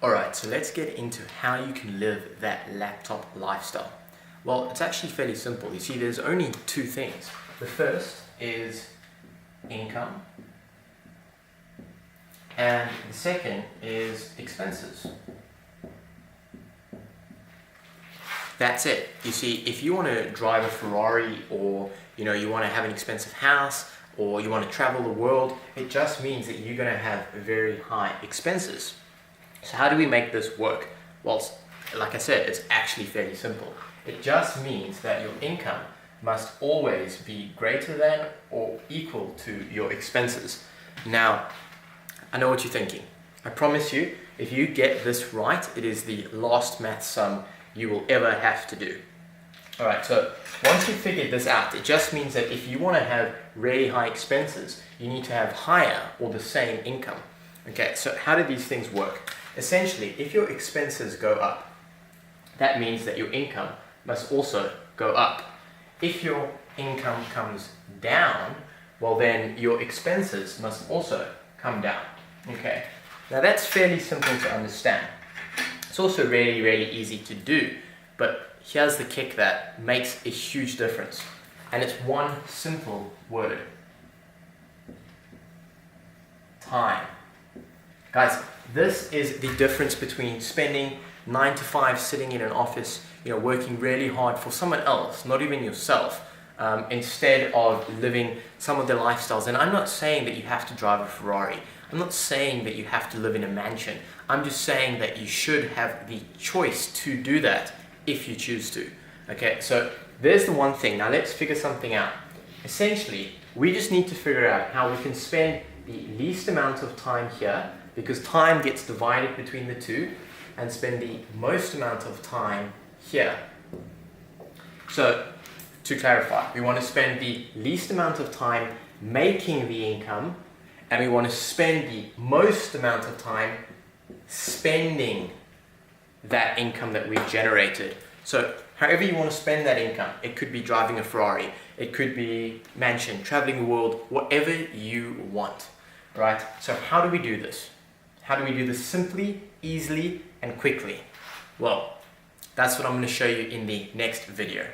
Alright, so let's get into how you can live that laptop lifestyle. Well, it's actually fairly simple. You see, there's only two things. The first is income, and the second is expenses. That's it. You see, if you want to drive a Ferrari, or you want to have an expensive house, or you want to travel the world, it just means that you're going to have very high expenses. So how do we make this work? Well, like I said, it's actually fairly simple. It just means that your income must always be greater than or equal to your expenses. Now, I know what you're thinking. I promise you, if you get this right, it is the last math sum you will ever have to do. Alright, so once you've figured this out, it just means that if you want to have really high expenses, you need to have higher or the same income. Okay, so how do these things work? Essentially, if your expenses go up, that means that your income must also go up. If your income comes down, well then your expenses must also come down. Okay, now that's fairly simple to understand. It's also really, really easy to do, but here's the kick that makes a huge difference. And it's one simple word. Time. Guys, this is the difference between spending 9 to 5 sitting in an office, working really hard for someone else, not even yourself, instead of living some of the lifestyles. And I'm not saying that you have to drive a Ferrari. I'm not saying that you have to live in a mansion. I'm just saying that you should have the choice to do that if you choose to. Okay, so there's the one thing. Now let's figure something out. Essentially, we just need to figure out how we can spend the least amount of time here, because time gets divided between the two, and spend the most amount of time here. So, to clarify, we want to spend the least amount of time making the income, and we want to spend the most amount of time spending that income that we've generated. So, however you want to spend that income, it could be driving a Ferrari, it could be mansion, traveling the world, whatever you want, right? So how do we do this? How do we do this simply, easily, and quickly? Well, that's what I'm going to show you in the next video.